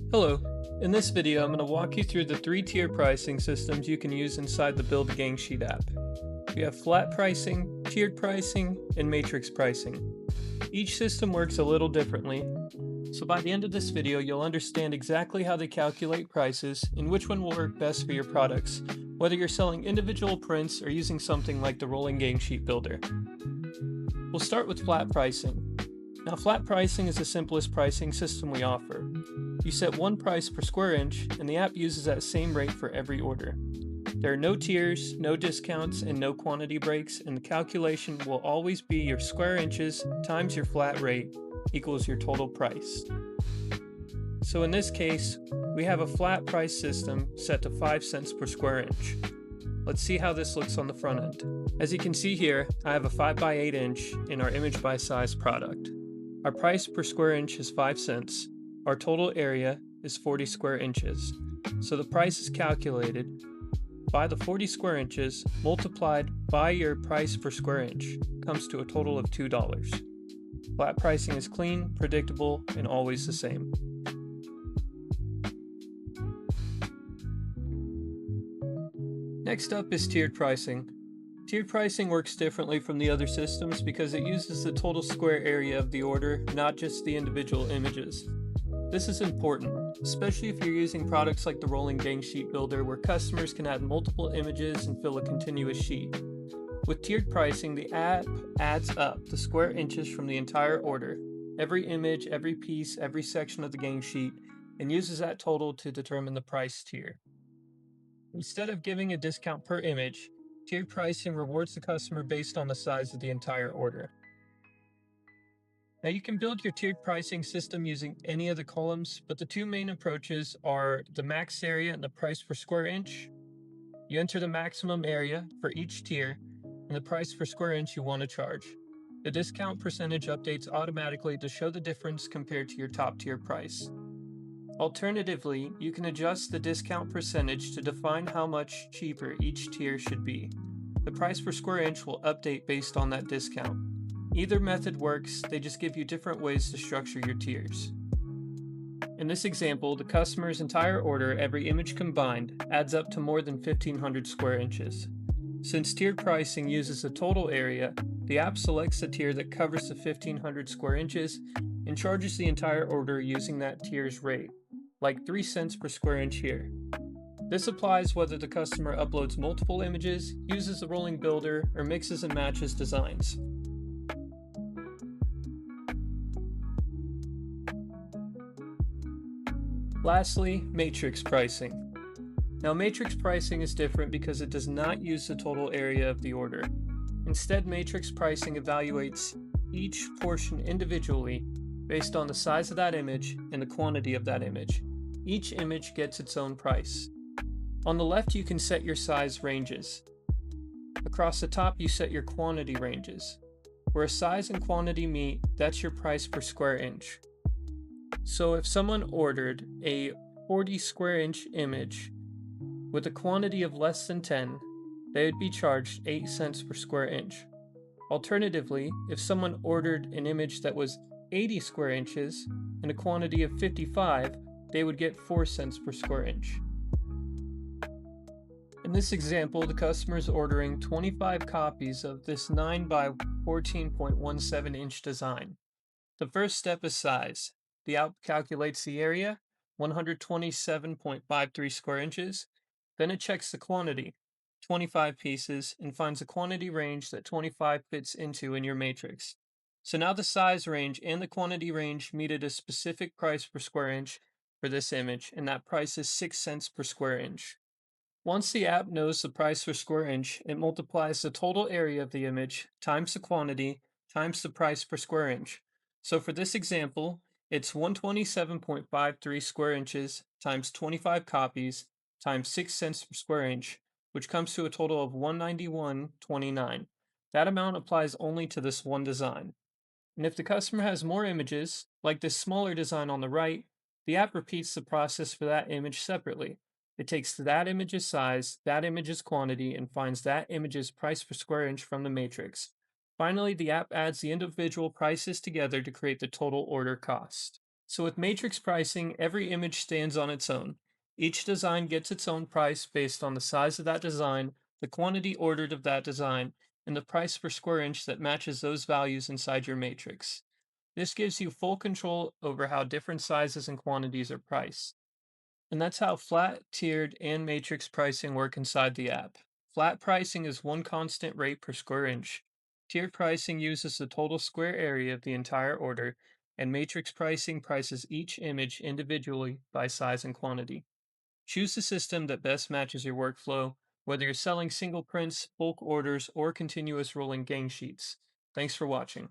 Hello. In this video, I'm going to walk you through the three-tier pricing systems you can use inside the Build a Gang Sheet app. We have flat pricing, tiered pricing, and matrix pricing. Each system works a little differently, so by the end of this video, you'll understand exactly how they calculate prices and which one will work best for your products, whether you're selling individual prints or using something like the Rolling Gang Sheet Builder. We'll start with flat pricing. Now, flat pricing is the simplest pricing system we offer. You set one price per square inch, and the app uses that same rate for every order. There are no tiers, no discounts, and no quantity breaks, and the calculation will always be your square inches times your flat rate equals your total price. So in this case, we have a flat price system set to 5 cents per square inch. Let's see how this looks on the front end. As you can see here, I have a 5x8 inch in our image by size product. Our price per square inch is 5 cents. Our total area is 40 square inches. So the price is calculated by the 40 square inches multiplied by your price per square inch comes to a total of $2. Flat pricing is clean, predictable, and always the same. Next up is tiered pricing. Tiered pricing works differently from the other systems because it uses the total square area of the order, not just the individual images. This is important, especially if you're using products like the Rolling Gang Sheet Builder where customers can add multiple images and fill a continuous sheet. With tiered pricing, the app adds up the square inches from the entire order, every image, every piece, every section of the gang sheet, and uses that total to determine the price tier. Instead of giving a discount per image, tiered pricing rewards the customer based on the size of the entire order. Now you can build your tiered pricing system using any of the columns, but the two main approaches are the max area and the price per square inch. You enter the maximum area for each tier and the price per square inch you want to charge. The discount percentage updates automatically to show the difference compared to your top tier price. Alternatively, you can adjust the discount percentage to define how much cheaper each tier should be. The price per square inch will update based on that discount. Either method works, they just give you different ways to structure your tiers. In this example, the customer's entire order, every image combined, adds up to more than 1,500 square inches. Since tiered pricing uses the total area, the app selects the tier that covers the 1,500 square inches and charges the entire order using that tier's rate, like 3 cents per square inch here. This applies whether the customer uploads multiple images, uses the rolling builder, or mixes and matches designs. Lastly, matrix pricing. Now, matrix pricing is different because it does not use the total area of the order. Instead, matrix pricing evaluates each portion individually based on the size of that image and the quantity of that image. Each image gets its own price. On the left, you can set your size ranges. Across the top, you set your quantity ranges. Where size and quantity meet, that's your price per square inch. So if someone ordered a 40 square inch image with a quantity of less than 10, they would be charged 8 cents per square inch. Alternatively, if someone ordered an image that was 80 square inches and a quantity of 55, they would get 4 cents per square inch. In this example, the customer is ordering 25 copies of this 9 by 14.17 inch design. The first step is size. The app calculates the area, 127.53 square inches. Then it checks the quantity, 25 pieces, and finds the quantity range that 25 fits into in your matrix. So now the size range and the quantity range meet at a specific price per square inch for this image, and that price is 6 cents per square inch. Once the app knows the price per square inch, it multiplies the total area of the image times the quantity times the price per square inch. So for this example, it's 127.53 square inches times 25 copies times 6 cents per square inch, which comes to a total of 191.29. That amount applies only to this one design. And if the customer has more images, like this smaller design on the right, the app repeats the process for that image separately. It takes that image's size, that image's quantity, and finds that image's price per square inch from the matrix. Finally, the app adds the individual prices together to create the total order cost. So with matrix pricing, every image stands on its own. Each design gets its own price based on the size of that design, the quantity ordered of that design, and the price per square inch that matches those values inside your matrix. This gives you full control over how different sizes and quantities are priced. And that's how flat, tiered, and matrix pricing work inside the app. Flat pricing is one constant rate per square inch. Tiered pricing uses the total square area of the entire order, and matrix pricing prices each image individually by size and quantity. Choose the system that best matches your workflow, whether you're selling single prints, bulk orders, or continuous rolling gang sheets. Thanks for watching.